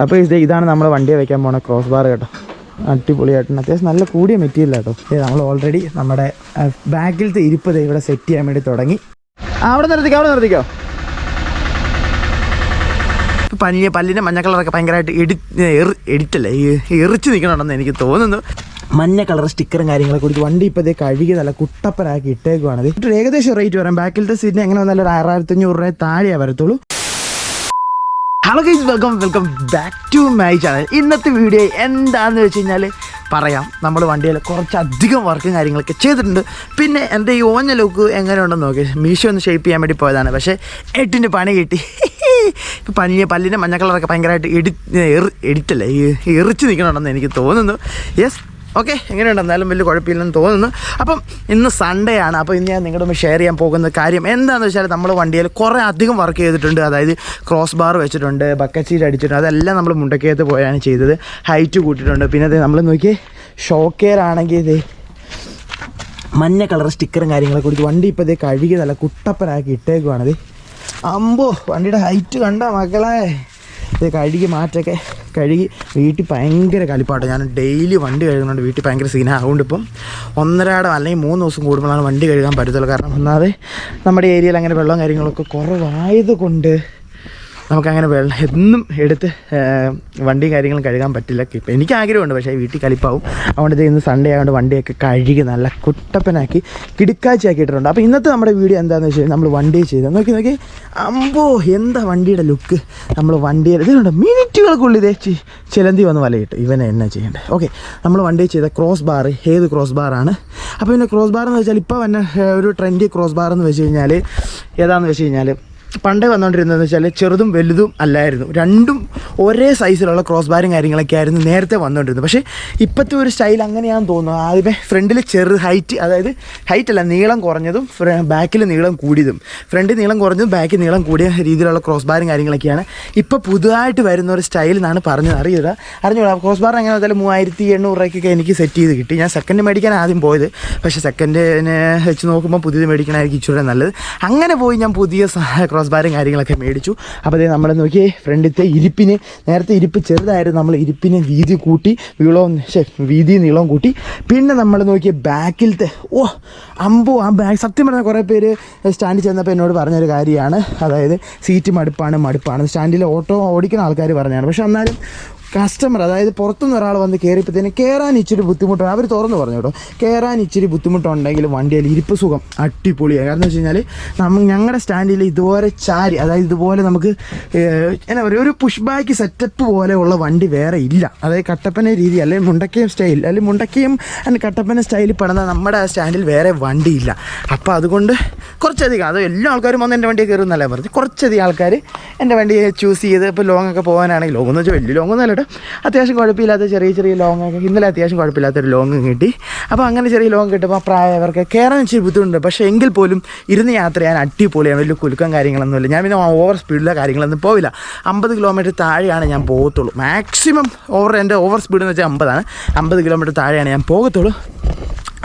അപ്പോൾ ഇതാണ് നമ്മൾ വണ്ടിയെ വയ്ക്കാൻ പോണ ക്രോസ് ബാർ കേട്ടോ. അടിപൊളിയായിട്ടുണ്ട്. അത്യാവശ്യം നല്ല കൂടിയ മെറ്റീരിയൽ കേട്ടോ. നമ്മൾ ഓൾറെഡി നമ്മുടെ ബാക്കിലത്തെ ഇരിപ്പ് ഇവിടെ സെറ്റ് ചെയ്യാൻ വേണ്ടി തുടങ്ങി. അവിടെ നിർത്തിക്കോ. പല്ലിൻ്റെ മഞ്ഞ കളറൊക്കെ ഭയങ്കരമായിട്ട് എഡിറ്റല്ലേ എറിച്ച് നിൽക്കണമെന്ന് എനിക്ക് തോന്നുന്നു. മഞ്ഞ കളർ സ്റ്റിക്കറും കാര്യങ്ങളൊക്കെ കൊടുത്ത് വണ്ടി ഇപ്പോൾ കഴുകി നല്ല കുട്ടപ്പനാക്കി ഇട്ടേക്കുവാണത്. ഏകദേശം റേറ്റ് പറയാം. ബാക്കിലത്തെ സീറ്റിന് എങ്ങനെ വന്നാലും ഒരു 6500 രൂപ താഴെയാണ് വരത്തുള്ളൂ. Hello guys, welcome back to my channel. ഇന്നത്തെ വീഡിയോ എന്താണെന്ന് വെച്ച് കഴിഞ്ഞാൽ പറയാം. നമ്മൾ വണ്ടിയിൽ കുറച്ചധികം വർക്കും കാര്യങ്ങളൊക്കെ ചെയ്തിട്ടുണ്ട്. പിന്നെ എൻ്റെ ഈ ഓഞ്ഞ ലുക്ക് എങ്ങനെയുണ്ടെന്ന് നോക്കി മീശോ ഒന്ന് ഷേപ്പ് ചെയ്യാൻ വേണ്ടി പോയതാണ്. പക്ഷേ 8ന് പണി കിട്ടി. ഇപ്പോൾ പല്ലിൻ്റെ മഞ്ഞ കളറൊക്കെ ഭയങ്കരമായിട്ട് എഡിറ്റല്ലേ എറിച്ച് നിൽക്കണമെന്ന് എനിക്ക് തോന്നുന്നു. യെസ്, ഓക്കെ, എങ്ങനെയുണ്ട്? എന്നാലും വലിയ കുഴപ്പമില്ലെന്ന് തോന്നുന്നു. അപ്പം ഇന്ന് സൺഡേ ആണ്. അപ്പോൾ ഇന്ന് ഞാൻ നിങ്ങളുടെ മുമ്പ് ഷെയർ ചെയ്യാൻ പോകുന്ന കാര്യം എന്താണെന്ന് വെച്ചാൽ നമ്മൾ വണ്ടിയിൽ കുറേ അധികം വർക്ക് ചെയ്തിട്ടുണ്ട്. അതായത് ക്രോസ് ബാർ വെച്ചിട്ടുണ്ട്, ബക്കറ്റ് സീറ്റ് അടിച്ചിട്ടുണ്ട്. അതെല്ലാം നമ്മൾ മുണ്ടക്കയത്ത് പോയാണ് ചെയ്തത്. ഹൈറ്റ് കൂട്ടിയിട്ടുണ്ട്. പിന്നെ അത് നമ്മൾ നോക്കി ഷോക്കെയർ ആണെങ്കിൽ ഇത് മഞ്ഞ കളർ സ്റ്റിക്കറും കാര്യങ്ങളൊക്കെ കൊടുത്ത് വണ്ടി ഇപ്പോൾ കഴുകി നല്ല കുട്ടപ്പനാക്കി ഇട്ടേക്കുവാണത്. അമ്പോ, വണ്ടിയുടെ ഹൈറ്റ് കണ്ട മക്കളെ. ഇത് കഴുകി വീട്ടിൽ ഭയങ്കര കളിപ്പാട്ടോ. ഞാൻ ഡെയിലി വണ്ടി കഴുകുന്നുണ്ട്. വീട്ടിൽ ഭയങ്കര സീനാണ്. അതുകൊണ്ട് ഇപ്പം 1.5 അല്ലെങ്കിൽ 3 ദിവസം കൂടുമ്പോഴാണ് വണ്ടി കഴുകാൻ പറ്റത്തുള്ളൂ. കാരണം ഒന്നാമത് നമ്മുടെ ഏരിയയിൽ അങ്ങനെ വെള്ളവും കാര്യങ്ങളൊക്കെ കുറവായതുകൊണ്ട് നമുക്കങ്ങനെ വെള്ളം എന്നും എടുത്ത് വണ്ടിയും കാര്യങ്ങളും കഴുകാൻ പറ്റില്ല. ഇപ്പം എനിക്ക് ആഗ്രഹമുണ്ട്, പക്ഷേ വീട്ടിൽ കളിപ്പാവും. അതുകൊണ്ട് ഇന്ന് സൺഡേ ആയതുകൊണ്ട് വണ്ടിയൊക്കെ കഴുകി നല്ല കുട്ടപ്പനാക്കി കിടുക്കാച്ചിയാക്കിയിട്ടുണ്ട്. അപ്പോൾ ഇന്നത്തെ നമ്മുടെ വീഡിയോ എന്താണെന്ന് വെച്ച് കഴിഞ്ഞാൽ നമ്മൾ വണ്ടി ചെയ്ത് നോക്കി അമ്പോ, എന്താ വണ്ടിയുടെ ലുക്ക്. നമ്മൾ വണ്ടിയിൽ ഇതുണ്ട് മിനിറ്റുകൾക്കുള്ളിൽ ചിലന്തി വന്ന് വലയിട്ട് ഇവനെ എന്നാ ചെയ്യേണ്ടത്. ഓക്കെ, നമ്മൾ വണ്ടി ചെയ്ത ക്രോസ് ബാർ ഏത് ക്രോസ് ബാറാണ്? അപ്പോൾ പിന്നെ ക്രോസ് ബാർ എന്ന് വെച്ചാൽ ഇപ്പോൾ തന്നെ ഒരു ട്രെൻഡി ക്രോസ് ബാർ എന്ന് വെച്ച് കഴിഞ്ഞാൽ ഏതാണെന്ന് വെച്ച് കഴിഞ്ഞാൽ പണ്ടേ വന്നുകൊണ്ടിരുന്നതെന്ന് വെച്ചാൽ ചെറുതും വലുതും അല്ലായിരുന്നു. രണ്ടും ഒരേ സൈസിലുള്ള ക്രോസ് ബാരും കാര്യങ്ങളൊക്കെ ആയിരുന്നു നേരത്തെ വന്നുകൊണ്ടിരുന്നത്. പക്ഷേ ഇപ്പോഴത്തെ ഒരു സ്റ്റൈൽ അങ്ങനെയാണെന്ന് തോന്നുന്നു. ആദ്യമേ ഫ്രണ്ടിൽ ഹൈറ്റ്, അതായത് ഹൈറ്റല്ല, നീളം കുറഞ്ഞതും ബാക്കിൽ നീളം കൂടിയതും, ഫ്രണ്ടിൽ നീളം കുറഞ്ഞതും ബാക്കിൽ നീളം കൂടിയ രീതിയിലുള്ള ക്രോസ് ബാരും കാര്യങ്ങളൊക്കെയാണ് ഇപ്പോൾ പുതുതായിട്ട് വരുന്ന ഒരു സ്റ്റൈൽ എന്നാണ് പറഞ്ഞത്. അറിഞ്ഞൂടാ ക്രോസ് ബാർ എങ്ങനെ വെച്ചാൽ 3800 രൂപയ്ക്കൊക്കെ എനിക്ക് സെറ്റ് ചെയ്ത് കിട്ടി. ഞാൻ സെക്കൻഡ് മേടിക്കാൻ ആദ്യം പോയത്. പക്ഷേ സെക്കൻഡിനെ വെച്ച് നോക്കുമ്പോൾ പുതിയത് മേടിക്കണമായിരിക്കും ഇച്ചിരി നല്ലത്. അങ്ങനെ പോയി ഞാൻ പുതിയ ക്രോസ് ബാരും കാര്യങ്ങളൊക്കെ മേടിച്ചു. അപ്പോൾ അതേ നമ്മൾ നോക്കിയേ ഫ്രണ്ടിലത്തെ ഇരിപ്പിന്, നേരത്തെ ഇരിപ്പ് ചെറുതായിരുന്നു, നമ്മൾ ഇരിപ്പിന് വീതി കൂട്ടി വീതി നീളവും കൂട്ടി. പിന്നെ നമ്മൾ നോക്കിയ ബാക്കിലത്തെ അമ്പോ, ആ ബാഗ് സത്യം പറഞ്ഞാൽ കുറേ പേര് സ്റ്റാൻഡിൽ ചെന്നപ്പോൾ എന്നോട് പറഞ്ഞൊരു കാര്യമാണ്. അതായത് സീറ്റ് മടുപ്പാണ്. സ്റ്റാൻഡിൽ ഓട്ടോ ഓടിക്കുന്ന ആൾക്കാർ പറഞ്ഞാണ്. പക്ഷെ എന്നാലും കസ്റ്റമർ, അതായത് പുറത്തുനിന്ന് ഒരാൾ വന്ന് കയറിയപ്പോഴത്തേനും കയറാൻ ഇച്ചിരി ബുദ്ധിമുട്ടാണ്. അവർ തുറന്ന് പറഞ്ഞു കേട്ടോ, കയറാൻ ഇച്ചിരി ബുദ്ധിമുട്ടുണ്ടെങ്കിലും വണ്ടിയിൽ ഇരിപ്പ് സുഖം അടിപൊളിയാണ്. കാരണം എന്ന് വെച്ച് കഴിഞ്ഞാൽ ഞങ്ങളുടെ സ്റ്റാൻഡിൽ ഇതുപോലെ ചാരി, അതായത് ഇതുപോലെ നമുക്ക് എന്നാ പറയുക, ഒരു പുഷ് ബാക്ക് സെറ്റപ്പ് പോലെയുള്ള വണ്ടി വേറെ ഇല്ല. അതായത് കട്ടപ്പന രീതി അല്ലെങ്കിൽ മുണ്ടക്കയം സ്റ്റൈൽ, അല്ലെങ്കിൽ മുണ്ടക്കയം ആൻഡ് കട്ടപ്പന സ്റ്റൈലിൽ പെടുന്ന നമ്മുടെ സ്റ്റാൻഡിൽ വേറെ വണ്ടിയില്ല. അപ്പോൾ അതുകൊണ്ട് കുറച്ചധികം, അത് എല്ലാ ആൾക്കാരും വന്ന് എൻ്റെ വണ്ടിയെ കയറുന്നല്ലേ പറഞ്ഞു, കുറച്ചധികം ആൾക്കാർ എൻ്റെ വണ്ടിയെ ചൂസ് ചെയ്ത്. ഇപ്പോൾ ലോങ് ഒക്കെ പോകാനാണെങ്കിൽ, ലോങ് എന്ന് വെച്ചാൽ വലിയ ലോങ് ഒന്നുമല്ല, അത്യാവശ്യം കുഴപ്പമില്ലാത്ത ചെറിയ ലോങ്ങൊക്കെ, ഇന്നലെ അത്യാവശ്യം കുഴപ്പമില്ലാത്തൊരു ലോങ് കിട്ടി. അപ്പോൾ അങ്ങനെ ചെറിയ ലോങ് കിട്ടുമ്പോൾ പ്രായവർക്ക് കയറാൻ ഇച്ചിരി ബുദ്ധിമുട്ടുണ്ട്. പക്ഷേ എങ്കിൽ പോലും ഇരുന്ന് യാത്ര ചെയ്യാൻ അടിപൊളിയാണ്. വലിയ കുലുക്കം കാര്യങ്ങളൊന്നുമില്ല. ഞാൻ പിന്നെ ഓവർ സ്പീഡിലോ കാര്യങ്ങളൊന്നും പോവില്ല. 50 കിലോമീറ്റർ താഴെയാണ് ഞാൻ പോകത്തുള്ളൂ. മാക്സിമം എൻ്റെ ഓവർ സ്പീഡ് എന്ന് വെച്ചാൽ 50 ആണ്. 50 കിലോമീറ്റർ താഴെയാണ് ഞാൻ പോകത്തുള്ളൂ.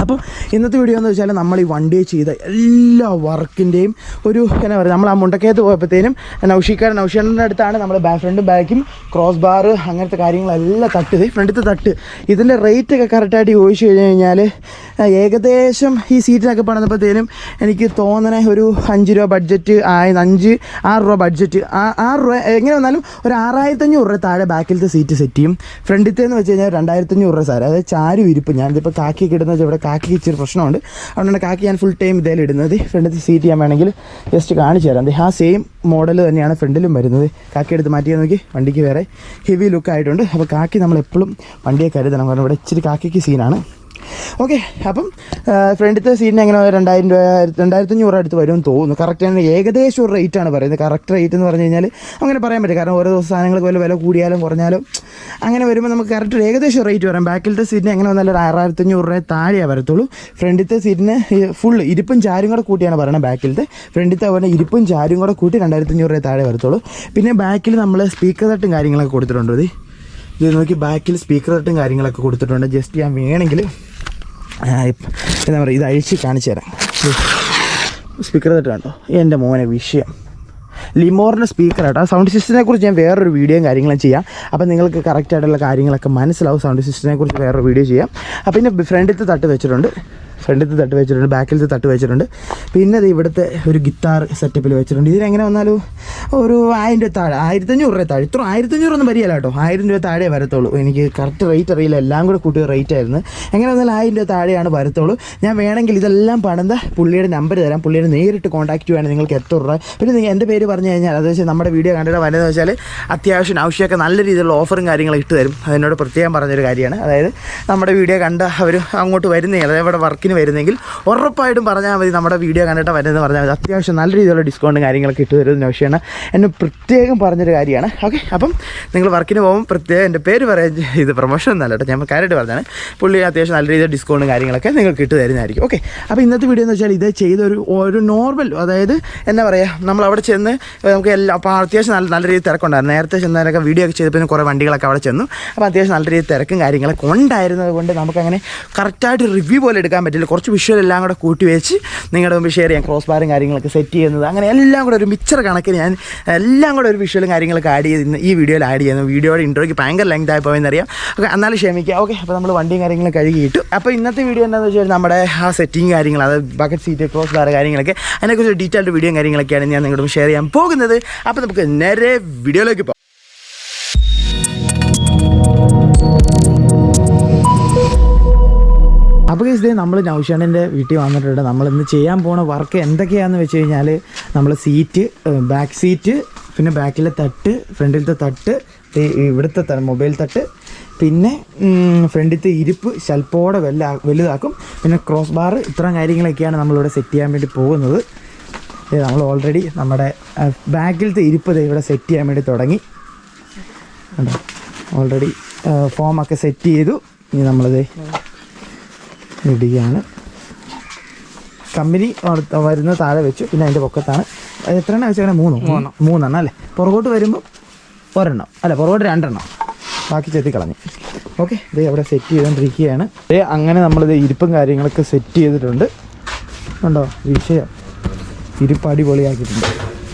അപ്പോൾ ഇന്നത്തെ വീഡിയോ എന്ന് വെച്ചാൽ നമ്മൾ ഈ വണ്ടിയെ ചെയ്ത എല്ലാ വർക്കിൻ്റെയും ഒരു എന്നാ പറയുക, നമ്മൾ ആ മുണ്ടക്കയത്ത് പോയപ്പോഴത്തേനും നൗഷീറിൻ്റെ അടുത്താണ് നമ്മൾ ഫ്രണ്ടും ബാക്കും ക്രോസ് ബാർ അങ്ങനത്തെ കാര്യങ്ങളെല്ലാം ഫ്രണ്ടിലത്തെ തട്ട് ഇതിൻ്റെ റേറ്റൊക്കെ കറക്റ്റായിട്ട് ചോദിച്ചു കഴിഞ്ഞാൽ ഏകദേശം ഈ സീറ്റിനൊക്കെ പണിതപ്പോഴത്തേനും എനിക്ക് തോന്നണേ ഒരു 5 രൂപ ബഡ്ജറ്റ്, 6 രൂപ ബഡ്ജറ്റ്, 6 രൂപ എങ്ങനെ വന്നാലും ഒരു 6500 രൂപ താഴെ ബാക്കിലത്തെ സീറ്റ് സെറ്റ് ചെയ്യും. ഫ്രണ്ടിലത്തേന്ന് വെച്ച് കഴിഞ്ഞാൽ 2500 രൂപ സാർ. അതായത് ചാരും ഇരിപ്പ്. ഞാനിതിപ്പോൾ കാക്കിയൊക്കെ ഇടുന്നത് ഇവിടെ കാക്കിക്ക് ഇച്ചിരി പ്രശ്നമുണ്ട്. അതുകൊണ്ടാണ് കാക്കി ഞാൻ ഫുൾ ടൈം ഇതേലും ഇടുന്നത്. ഫ്രണ്ടിൽ സീറ്റ് ചെയ്യാൻ വേണമെങ്കിൽ ജസ്റ്റ് കാണിച്ചു തരാം. ആ സെയിം മോഡൽ തന്നെയാണ് ഫ്രണ്ടിലും വരുന്നത്. കാക്കി എടുത്ത് മാറ്റിയാൽ നോക്കി വണ്ടിക്ക് വേറെ ഹെവി ലുക്ക് ആയിട്ടുണ്ട്. അപ്പോൾ കാക്കി നമ്മളെപ്പോഴും വണ്ടിയെ കരുതണം. കാരണം ഇവിടെ ഇച്ചിരി കാക്കിക്ക് സീനാണ്. ഓക്കെ, അപ്പം ഫ്രണ്ടിലത്തെ സീറ്റിന് എങ്ങനെ 2500 അടുത്ത് വരുമെന്ന് തോന്നുന്നു. കറക്റ്റ് ഏകദേശം ഒരു റേറ്റാണ് പറയുന്നത്. കറക്റ്റ് റേറ്റ് എന്ന് പറഞ്ഞു കഴിഞ്ഞാൽ അങ്ങനെ പറയാൻ പറ്റും. കാരണം ഓരോ ദിവസം സാധനങ്ങൾക്ക് വില കൂടിയാലും കുറഞ്ഞാലും അങ്ങനെ വരുമ്പോൾ നമുക്ക് കറക്റ്റ് ഏകദേശം റേറ്റ് പറയാം. ബാക്കിലത്തെ സീറ്റിന് എങ്ങനെ വന്നാലും ഒരു 6500 രൂപ താഴെയാണ് വരത്തുള്ളൂ. ഫ്രണ്ടിലത്തെ സീറ്റിന് ഫുൾ ഇരിപ്പും ചാരും കൂടെ കൂട്ടിയാണ് പറയുന്നത്. ബാക്കിലത്തെ ഫ്രണ്ടിലത്തെ പറഞ്ഞാൽ ഇരിപ്പും ചാരും കൂടെ കൂട്ടി 2500 രൂപ താഴെ വരത്തുള്ളൂ. പിന്നെ ബാക്കിൽ നമ്മൾ സ്പീക്കർ തട്ടും കാര്യങ്ങളൊക്കെ കൊടുത്തിട്ടുണ്ട്. ഇത് നോക്കി ബാക്കിൽ സ്പീക്കർ തട്ടും കാര്യങ്ങളൊക്കെ കൊടുത്തിട്ടുണ്ട്. ജസ്റ്റ് ഞാൻ വേണമെങ്കിൽ എന്താ പറയുക, ഇത് അഴിച്ച് കാണിച്ചു തരാം. സ്പീക്കർ തട്ട് കണ്ടോ, എൻ്റെ മോനെ വിഷയം. ലിമോറിൻ്റെ സ്പീക്കർ ആട്ടോ. ആ സൗണ്ട് സിസ്റ്റത്തിനെ കുറിച്ച് ഞാൻ വേറൊരു വീഡിയോയും കാര്യങ്ങളും ചെയ്യാം. അപ്പോൾ നിങ്ങൾക്ക് കറക്റ്റായിട്ടുള്ള കാര്യങ്ങളൊക്കെ മനസ്സിലാവും. സൗണ്ട് സിസ്റ്റത്തിനെ കുറിച്ച് വേറൊരു വീഡിയോ ചെയ്യാം. അപ്പോൾ പിന്നെ ഫ്രണ്ടിലത്തെ തട്ട് വെച്ചിട്ടുണ്ട്, ബാക്കിലത്തെ തട്ട് വെച്ചിട്ടുണ്ട്. പിന്നെ ഇത് ഇവിടുത്തെ ഒരു ഗിത്താർ സെറ്റപ്പിൽ വെച്ചിട്ടുണ്ട്. ഇതിനെങ്ങനെ വന്നാലും ഒരു 1000 രൂപ താഴെ, 1500 രൂപ താഴെ. ഇത്ര 1500 ഒന്നും വരികയില്ല കേട്ടോ, 1000 രൂപ താഴെ വരത്തുള്ളൂ. എനിക്ക് കറക്റ്റ് റേറ്റ് അറിയില്ല, എല്ലാം കൂടെ കൂട്ടിയ റേറ്റ് ആയിരുന്നു. എങ്ങനെ വന്നാലും 1000 രൂപ താഴെയാണ് വരത്തുള്ളൂ. ഞാൻ വേണമെങ്കിൽ ഇതെല്ലാം പണിത പുള്ളിയുടെ നമ്പർ തരാം, പുള്ളിയുടെ നേരിട്ട് കോൺടാക്റ്റ് ചെയ്യുകയാണെങ്കിൽ നിങ്ങൾക്ക് എത്ര രൂപ. പിന്നെ നിങ്ങൾ എൻ്റെ പേര് പറഞ്ഞു കഴിഞ്ഞാൽ അത് വെച്ചാൽ നമ്മുടെ വീഡിയോ കണ്ടിട്ട് വരുന്നതെന്ന് വെച്ചാൽ അത്യാവശ്യം ആവശ്യമൊക്കെ നല്ല രീതിയിലുള്ള ഓഫറും കാര്യങ്ങളും ഇട്ട് തരും. അതിനോട് പ്രത്യേകം പറഞ്ഞൊരു കാര്യമാണ്. അതായത് നമ്മുടെ വീഡിയോ കണ്ട അവർ അങ്ങോട്ട് വരുന്നേ, അതായത് ഇവിടെ വർക്കിന് വരുന്നെങ്കിൽ ഉറപ്പായിട്ടും പറഞ്ഞാൽ മതി, നമ്മുടെ വീഡിയോ കണ്ടിട്ട് വരുന്നത് പറഞ്ഞാൽ മതി. അത്യാവശ്യം നല്ല രീതിയിലുള്ള ഡിസ്കൗണ്ടും കാര്യങ്ങളൊക്കെ ഇട്ട് തരുന്ന വിഷയമാണ്. എന്നെ പ്രത്യേകം പറഞ്ഞൊരു കാര്യമാണ്. ഓക്കെ, അപ്പം നിങ്ങൾ വർക്കിന് പോകുമ്പോൾ പ്രത്യേകം എൻ്റെ പേര് പറയാൻ, ഇത് പ്രൊമോഷൻ ഒന്നല്ല കേട്ടോ, ഞാൻ കാര്യമായിട്ട് പറഞ്ഞാണ്. പുള്ളി അത്യാവശ്യം നല്ല രീതിയിൽ ഡിസ്കൗണ്ടും കാര്യങ്ങളൊക്കെ നിങ്ങൾക്ക് ഇട്ട് തരുന്നതായിരിക്കും. ഓക്കെ, അപ്പോൾ ഇന്നത്തെ വീഡിയോ എന്ന് വെച്ചാൽ ഇത് ചെയ്തൊരു നോർമൽ, അതായത് എന്താ പറയുക, നമ്മൾ അവിടെ ചെന്ന് നമുക്ക് എല്ലാം, അപ്പോൾ അത്യാവശ്യം നല്ല രീതിയിൽ തിരക്കുണ്ടായിരുന്നു. നേരത്തെ ചെന്നതിനൊക്കെ വീഡിയോ ഒക്കെ ചെയ്തപ്പോൾ കുറേ വണ്ടികളൊക്കെ അവിടെ ചെന്നു. അപ്പോൾ അത്യാവശ്യം നല്ല രീതിയിൽ തിരക്കും കാര്യങ്ങളൊക്കെ ഉണ്ടായിരുന്നത് കൊണ്ട് നമുക്കങ്ങനെ കറക്റ്റായിട്ട് റിവ്യൂ പോലെ എടുക്കാൻ പറ്റില്ല. കുറച്ച് വിഷ്വൽ എല്ലാം കൂടെ കൂട്ടി വെച്ച് നിങ്ങളുടെ മുമ്പ് ഷെയർ ചെയ്യാം. ക്രോസ് ബാറും കാര്യങ്ങളൊക്കെ സെറ്റ് ചെയ്യുന്നത്, അങ്ങനെ എല്ലാം കൂടെ ഒരു മിക്സർ കണക്കിന് ഞാൻ എല്ലാം കൂടെ ഒരു വിഷ്വലും കാര്യങ്ങളൊക്കെ ആഡ് ചെയ്ത് ഈ വീഡിയോയിൽ ആഡ് ചെയ്യുന്നു. വീഡിയോയുടെ ഇൻട്രോയ്ക്ക് ഭയങ്കര ലെങ്ത് ആയി പോയെന്നറിയാം. ഓക്കെ, എന്നാലും ക്ഷമിക്കുക. ഓക്കെ, അപ്പോൾ നമ്മൾ വണ്ടിയും കാര്യങ്ങളും കഴുകിയിട്ടു. അപ്പോൾ ഇന്നത്തെ വീഡിയോ എന്താണെന്ന് വെച്ചാൽ നമ്മുടെ ആ സെറ്റിങ് കാര്യങ്ങൾ, അത് ബക്കറ്റ് സീറ്റ്, ക്രോസ് ബാർ കാര്യങ്ങളൊക്കെ, അതിനെക്കുറിച്ച് ഡീറ്റെയിൽഡ് വീഡിയോയും കാര്യങ്ങളൊക്കെയാണ് ഞാൻ നിങ്ങളോട് ഷെയർ ചെയ്യാൻ പോകുന്നത്. അപ്പോൾ നമുക്ക് നേരെ വീഡിയോയിലേക്ക് പോകാം. അപ്പോൾ ഇതേ നമ്മൾ നൗഷാണിൻ്റെ വീട്ടിൽ വന്നിട്ടുണ്ട്. നമ്മളിന്ന് ചെയ്യാൻ പോണ വർക്ക് എന്തൊക്കെയാണെന്ന് വെച്ച് കഴിഞ്ഞാൽ, നമ്മൾ സീറ്റ്, ബാക്ക് സീറ്റ്, പിന്നെ ബാക്കിലെ തട്ട്, ഫ്രണ്ടിലത്തെ തട്ട്, ഇവിടുത്തെ മൊബൈൽ തട്ട്, പിന്നെ ഫ്രണ്ടിലത്തെ ഇരിപ്പ് ശൽപ്പോടെ വലുതാക്കും, പിന്നെ ക്രോസ് ബാർ, ഇത്രയും കാര്യങ്ങളൊക്കെയാണ് നമ്മളിവിടെ സെറ്റ് ചെയ്യാൻ വേണ്ടി പോകുന്നത്. നമ്മൾ ഓൾറെഡി നമ്മുടെ ബാക്കിലത്തെ ഇരിപ്പ് ഇവിടെ സെറ്റ് ചെയ്യാൻ വേണ്ടി തുടങ്ങി. ഓൾറെഡി ഫോമൊക്കെ സെറ്റ് ചെയ്തു. ഇനി നമ്മളിത് ഇടുകയാണ്. കമ്പനി വരുന്ന താഴെ വെച്ചു, പിന്നെ അതിൻ്റെ പൊക്കത്താണ്. എത്രയെണ്ണം വെച്ചാൽ മൂന്നെണ്ണം അല്ലേ. പുറകോട്ട് വരുമ്പോൾ ഒരെണ്ണം, അല്ല പുറകോട്ട് 2 എണ്ണം, ബാക്കി ചെത്തിക്കളഞ്ഞു. ഓക്കെ, ഇത് അവിടെ സെറ്റ് ചെയ്തുകൊണ്ടിരിക്കുകയാണ്. അങ്ങനെ നമ്മളിത് ഇരിപ്പും കാര്യങ്ങളൊക്കെ സെറ്റ് ചെയ്തിട്ടുണ്ട്. ഉണ്ടോ വിഷയം, ഇരിപ്പ് അടിപൊളിയാക്കിയിട്ടുണ്ട്.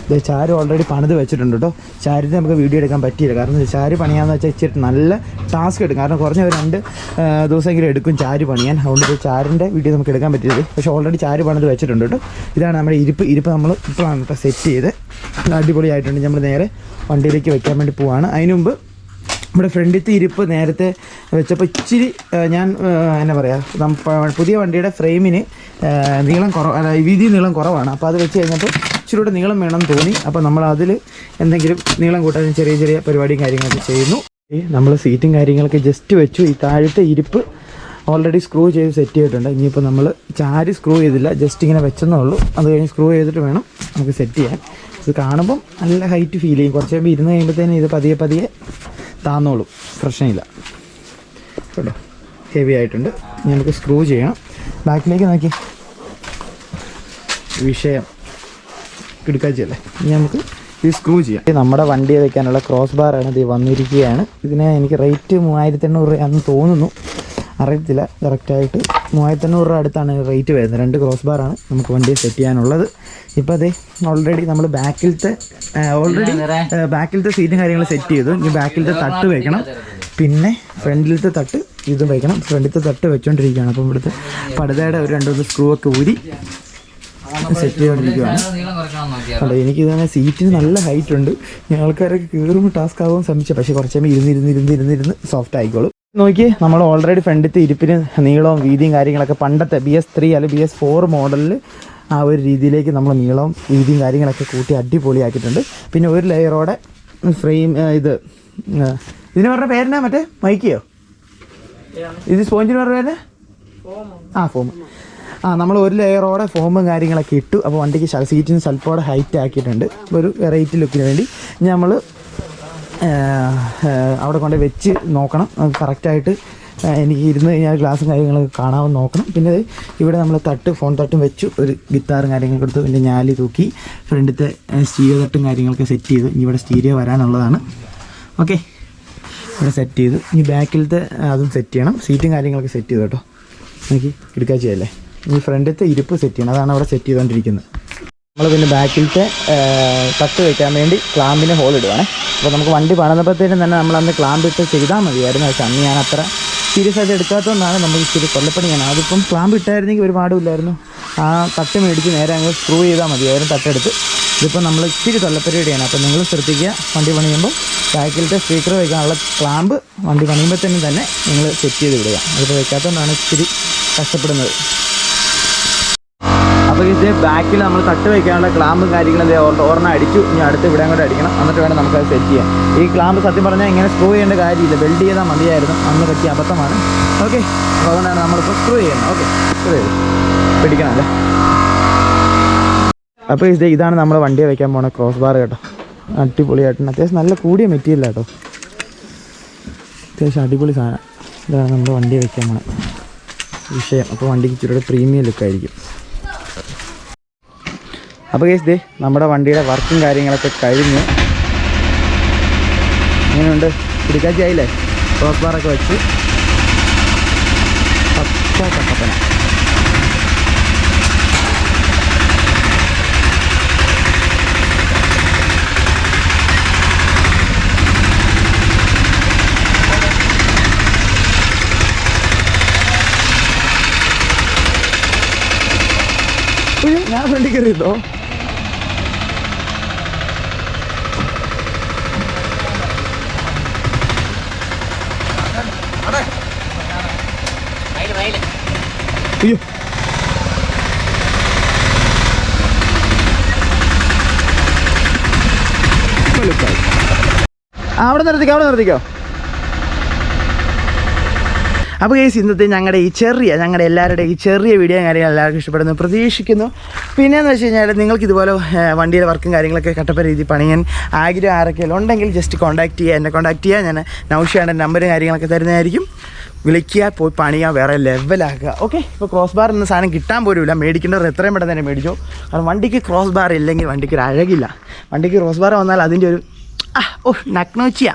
ഇത് ചാര് ഓൾറെഡി പണിത് വെച്ചിട്ടുണ്ട് കേട്ടോ. ചാരിന് നമുക്ക് വീഡിയോ എടുക്കാൻ പറ്റിയില്ല, കാരണം ചാര് പണിയാന്ന് വെച്ചാൽ ഇച്ചിരി നല്ല ടാസ്ക് എടുക്കും. കാരണം കുറഞ്ഞ ഒരു 2 ദിവസമെങ്കിലും എടുക്കും ചാര് പണിയാൻ. അതുകൊണ്ട് ചാരിൻ്റെ വീഡിയോ നമുക്ക് എടുക്കാൻ പറ്റിയത്. പക്ഷേ ഓൾറെഡി ചാര് പണിത് വെച്ചിട്ടുണ്ട് കേട്ടോ. ഇതാണ് നമ്മുടെ ഇരിപ്പ് നമ്മൾ ഇപ്പോഴാണ് ഇപ്പോൾ സെറ്റ് ചെയ്ത് അടിപൊളിയായിട്ടുണ്ട്. നമ്മൾ നേരെ വണ്ടിയിലേക്ക് വെക്കാൻ വേണ്ടി പോവാണ്. അതിന് മുമ്പ് നമ്മുടെ ഫ്രണ്ടിലത്തെ ഇരിപ്പ് നേരത്തെ വെച്ചപ്പോൾ ഇച്ചിരി ഞാൻ എന്നാ പറയുക, പുതിയ വണ്ടിയുടെ ഫ്രെയിമിന് വീതി നീളം കുറവാണ്. അപ്പോൾ അത് വെച്ച് കഴിഞ്ഞപ്പോൾ ഇച്ചിരി കൂടെ നീളം വേണം തോന്നി. അപ്പോൾ നമ്മൾ അതിൽ എന്തെങ്കിലും നീളം കൂട്ടാൻ ചെറിയ പരിപാടിയും കാര്യങ്ങളൊക്കെ ചെയ്യുന്നു. നമ്മൾ സീറ്റും കാര്യങ്ങളൊക്കെ ജസ്റ്റ് വെച്ചു. ഈ താഴത്തെ ഇരിപ്പ് ഓൾറെഡി സ്ക്രൂ ചെയ്ത് സെറ്റ് ചെയ്തിട്ടുണ്ട്. ഇനിയിപ്പോൾ നമ്മൾ ചാരി സ്ക്രൂ ചെയ്തില്ല, ജസ്റ്റ് ഇങ്ങനെ വെച്ചെന്നേ ഉള്ളൂ. അത് കഴിഞ്ഞ് സ്ക്രൂ ചെയ്തിട്ട് വേണം നമുക്ക് സെറ്റ് ചെയ്യാൻ. ഇത് കാണുമ്പം നല്ല ഹൈറ്റ് ഫീൽ ചെയ്യും. കുറച്ച് കഴിയുമ്പോൾ ഇരുന്ന് കഴിയുമ്പോഴത്തേനും ഇത് പതിയെ താന്നോളും, പ്രശ്നമില്ല കേട്ടോ. ഹെവി ആയിട്ടുണ്ട്. ഇനി നമുക്ക് സ്ക്രൂ ചെയ്യണം. ബാക്കിലേക്ക് നോക്കി, വിഷയം കിടക്കാച്ചല്ലേ. ഇനി നമുക്ക് ഈ സ്ക്രൂ ചെയ്യാം. നമ്മുടെ വണ്ടിയെ വെക്കാനുള്ള ക്രോസ് ബാറാണ് ഇത് വന്നിരിക്കുകയാണ്. ഇതിന് എനിക്ക് റേറ്റ് 3800 രൂപയാണെന്ന് തോന്നുന്നു, അറിയത്തില്ല കറക്റ്റായിട്ട്. 3800 രൂപ അടുത്താണ് റേറ്റ് വരുന്നത്. 2 ക്രോസ് ബാറാണ് നമുക്ക് വണ്ടിയെ സെറ്റ് ചെയ്യാനുള്ളത്. ഇപ്പോൾ അതേ ഓൾറെഡി നമ്മൾ ബാക്കിലത്തെ സീറ്റും കാര്യങ്ങൾ സെറ്റ് ചെയ്തു. ഇനി ബാക്കിലത്തെ തട്ട് വയ്ക്കണം, പിന്നെ ഫ്രണ്ടിലത്തെ തട്ട് ഇതും വയ്ക്കണം. ഫ്രണ്ടിലത്തെ തട്ട് വെച്ചുകൊണ്ടിരിക്കുകയാണ്. അപ്പം ഇവിടുത്തെ പടുതയുടെ ഒരു 2-3 സ്ക്രൂ ഒക്കെ ഊരി സെറ്റ് ചെയ്തുകൊണ്ടിരിക്കുകയാണ്. അല്ല, എനിക്ക് തന്നെ സീറ്റിന് നല്ല ഹൈറ്റ് ഉണ്ട്. ആൾക്കാരൊക്കെ കയറുമ്പോൾ ടാസ്ക് ആകുമെന്ന് ശ്രമിച്ചു. പക്ഷേ കുറച്ച് ഇരുന്ന് സോഫ്റ്റ് ആയിക്കോളും. നോക്കിയേ, നമ്മൾ ഓൾറെഡി ഫ്രണ്ടിലത്തെ ഇരിപ്പിന് നീളവും വീതിയും കാര്യങ്ങളൊക്കെ പണ്ടത്തെ BS3 അല്ലെങ്കിൽ BS4 മോഡലിൽ ആ ഒരു രീതിയിലേക്ക് നമ്മൾ നീളവും വീതിയും കാര്യങ്ങളൊക്കെ കൂട്ടി അടിപൊളിയാക്കിയിട്ടുണ്ട്. പിന്നെ ഒരു ലെയറോടെ ഫ്രെയിം, ഇതിന് പറഞ്ഞ പേരെന്നാ, മറ്റേ മൈക്കിയോ, ഇത് സ്പോഞ്ചിന് പറഞ്ഞ പേര് ഫോം. നമ്മൾ ഒരു ലെയറോടെ ഫോമും കാര്യങ്ങളൊക്കെ ഇട്ടു. അപ്പോൾ വണ്ടിക്ക് സീറ്റിന് സ്വല്പം ഹൈറ്റ് ആക്കിയിട്ടുണ്ട്. ഒരു വെറൈറ്റി ലുക്കിന് വേണ്ടി നമ്മൾ അവിടെ കൊണ്ട് വെച്ച് നോക്കണം കറക്റ്റായിട്ട്. എനിക്ക് ഇരുന്ന് കഴിഞ്ഞാൽ ഗ്ലാസും കാര്യങ്ങളൊക്കെ കാണാമെന്ന് നോക്കണം. പിന്നെ ഇവിടെ നമ്മൾ ഫോൺ തട്ടും വെച്ചു, ഒരു ഗിത്താറും കാര്യങ്ങളൊക്കെ എടുത്തു, പിന്നെ ഞാലി തൂക്കി, ഫ്രണ്ടിലത്തെ സ്റ്റീരിയോ തട്ടും കാര്യങ്ങളൊക്കെ സെറ്റ് ചെയ്തു. ഇനി ഇവിടെ സ്റ്റീരിയോ വരാനുള്ളതാണ്. ഓക്കെ, ഇവിടെ സെറ്റ് ചെയ്തു. ഇനി ബാക്കിലത്തെ അതും സെറ്റ് ചെയ്യണം. സീറ്റും കാര്യങ്ങളൊക്കെ സെറ്റ് ചെയ്തു കേട്ടോ. എനിക്ക് എടുക്കാൻ ചെയ്യല്ലേ. ഇനി ഫ്രണ്ടിലത്തെ ഇരിപ്പ് സെറ്റ് ചെയ്യണം, അതാണ് അവിടെ സെറ്റ് ചെയ്തുകൊണ്ടിരിക്കുന്നത്. നമ്മൾ പിന്നെ ബാക്കിലത്തെ തട്ട് വയ്ക്കാൻ വേണ്ടി ക്ലാമ്പിന് ഹോൾ ഇടുവാണേ. അപ്പോൾ നമുക്ക് വണ്ടി പണിതപ്പോഴത്തേനും തന്നെ നമ്മളന്ന് ക്ലാമ്പിട്ട് ചെയ്താൽ മതിയായിരുന്നു. പക്ഷേ അന്ന് ഞാൻ അത്ര സീരിയസ് ആയിട്ട് എടുക്കാത്തതുകൊണ്ടാണ് നമുക്ക് ഇച്ചിരി കൊല്ലപ്പണിയാണ്. അതിപ്പം ക്ലാമ്പ് ഇട്ടായിരുന്നെങ്കിൽ ഒരു പാടുമില്ലായിരുന്നു. ആ തട്ട് മേടിച്ച് നേരെ അങ്ങ് സ്ക്രൂ ചെയ്താൽ മതിയായിരുന്നു തട്ടെടുത്ത്. ഇതിപ്പോൾ നമ്മൾ ഇച്ചിരി കൊല്ലപ്പരിപാടിയാണ്. അപ്പോൾ നിങ്ങൾ ശ്രദ്ധിക്കുക, വണ്ടി പണിയുമ്പോൾ ബാക്കിലത്തെ സ്പീക്കർ വയ്ക്കാനുള്ള ക്ലാമ്പ് വണ്ടി പണിയുമ്പോഴത്തേനും തന്നെ നിങ്ങൾ സെറ്റ് ചെയ്ത് വിടുക. അതിപ്പോൾ വയ്ക്കാത്തതുകൊണ്ടാണ് ഇച്ചിരി കഷ്ടപ്പെടുന്നത്. അപ്പോൾ ഇത് ബാക്കിൽ നമ്മൾ തട്ട് വയ്ക്കാനുള്ള ക്ലാമ്പും കാര്യങ്ങളും ഒരെണ്ണം അടിച്ചു. ഇനി അടുത്ത് ഇവിടെ അങ്ങോട്ട് അടിക്കണം, എന്നിട്ട് വേണം നമുക്കത് സെറ്റ് ചെയ്യാൻ. ഈ ക്ലാമ്പ് സത്യം പറഞ്ഞാൽ ഇങ്ങനെ സ്ക്രൂ ചെയ്യേണ്ട കാര്യമില്ല, വെൽഡ് ചെയ്താൽ മതിയായിരുന്നു. അന്ന് പറ്റിയ അബദ്ധമാണ്. ഓക്കെ, അപ്പോൾ അതുകൊണ്ടാണ് നമ്മളിപ്പോൾ സ്ക്രൂ ചെയ്യുന്നത്. ഓക്കെ, സ്ക്രൂ ചെയ്ത് പിടിക്കണം അല്ലേ. അപ്പോൾ ഇതാണ് നമ്മൾ വണ്ടിയെ വയ്ക്കാൻ പോണ ക്രോസ് ബാർ കേട്ടോ. അടിപൊളിയായിട്ടുണ്ട്. അത്യാവശ്യം നല്ല കൂടിയ മെറ്റീരിയൽ കേട്ടോ, അത്യാവശ്യം അടിപൊളി സാധനം. ഇതാണ് നമ്മൾ വണ്ടിയെ വയ്ക്കാൻ പോണ വിഷയം. അപ്പോൾ വണ്ടിക്ക് ഇച്ചിരി പ്രീമിയം ലുക്കായിരിക്കും. അപ്പോൾ കേസ് നമ്മുടെ വണ്ടിയുടെ വർക്കും കാര്യങ്ങളൊക്കെ കഴിഞ്ഞ് എങ്ങനെയുണ്ട്? പിടിക്കാച്ചായില്ലേ? ക്രോസ് ബാറൊക്കെ വെച്ച് കട്ടപ്പന. ഞാൻ ഫ്രണ്ടിൽ കയറിയല്ലോ. അയ്യോ, അവിടെ നിർത്തിക്കോ. അപ്പോൾ കേസ് ഇന്നത്തെ ഞങ്ങളുടെ എല്ലാവരുടെയും ഈ ചെറിയ വീഡിയോ കാര്യങ്ങൾ എല്ലാവർക്കും ഇഷ്ടപ്പെടുന്നു പ്രതീക്ഷിക്കുന്നു. പിന്നെയെന്ന് വെച്ച് കഴിഞ്ഞാൽ നിങ്ങൾക്ക് ഇതുപോലെ വണ്ടിയുടെ വർക്കും കാര്യങ്ങളൊക്കെ കട്ടപ്പ രീതി പണിയാൻ ആഗ്രഹം ആരൊക്കെയും ഉണ്ടെങ്കിൽ ജസ്റ്റ് എന്നെ കോൺടാക്ട് ചെയ്യുക. ഞാൻ നൗഷയുടെ നമ്പറും കാര്യങ്ങളൊക്കെ തരുന്നതായിരിക്കും. വിളിക്കുക, പോയി പണിയുക, വേറെ ലെവലാക്കുക. ഓക്കെ, ഇപ്പോൾ ക്രോസ് ബാർ എന്ന സാധനം കിട്ടാൻ പോലുമില്ല. മേടിക്കേണ്ടവർ എത്രയും പെട്ടെന്ന് തന്നെ മേടിച്ചോ. കാരണം വണ്ടിക്ക് ക്രോസ് ബാർ ഇല്ലെങ്കിൽ വണ്ടിക്ക് ഒരു അഴകില്ല. വണ്ടിക്ക് ക്രോസ് ബാർ വന്നാൽ അതിൻ്റെ ഒരു നഗ്നോച്ചിയ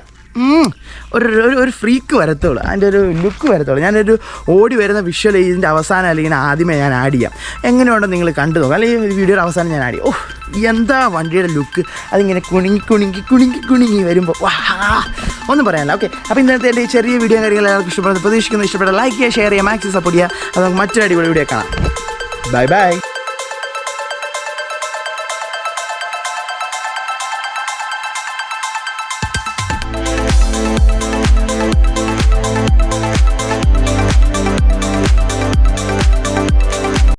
ഒരു ഫ്രീക്ക് വരത്തുള്ളൂ, അതിൻ്റെ ഒരു ലുക്ക് വരത്തുള്ളൂ. ഞാനൊരു ഓടി വരുന്ന വിഷ്വൽ ഇതിൻ്റെ അവസാനം അല്ലെങ്കിൽ ആദ്യമേ ഞാൻ ആഡ് ചെയ്യാം. എങ്ങനെയുണ്ടോ നിങ്ങൾ കണ്ടു നോക്കാം, അല്ലെങ്കിൽ ഒരു വീഡിയോയുടെ അവസാനം ഞാൻ ആഡ് ചെയ്യും. എന്താ വണ്ടിയുടെ ലുക്ക്, അതിങ്ങനെ കുണുങ്ങി വരുമ്പോൾ ഒന്നും പറയാനില്ല. ഓക്കെ, അപ്പോൾ ഇന്നത്തെ എൻ്റെ ഈ ചെറിയ വീഡിയോ കാര്യങ്ങൾ എല്ലാവർക്കും ഇഷ്ടപ്പെടുന്നത് പ്രതീക്ഷിക്കുന്നു. ഇഷ്ടപ്പെട്ട ലൈക്ക് ചെയ്യുക, ഷെയർ ചെയ്യുക, മാക്സിമം സപ്പോർട്ട് ചെയ്യുക. അത് നമുക്ക് മറ്റൊരു അടിപൊളി വീഡിയോ കാണാം. ബൈ.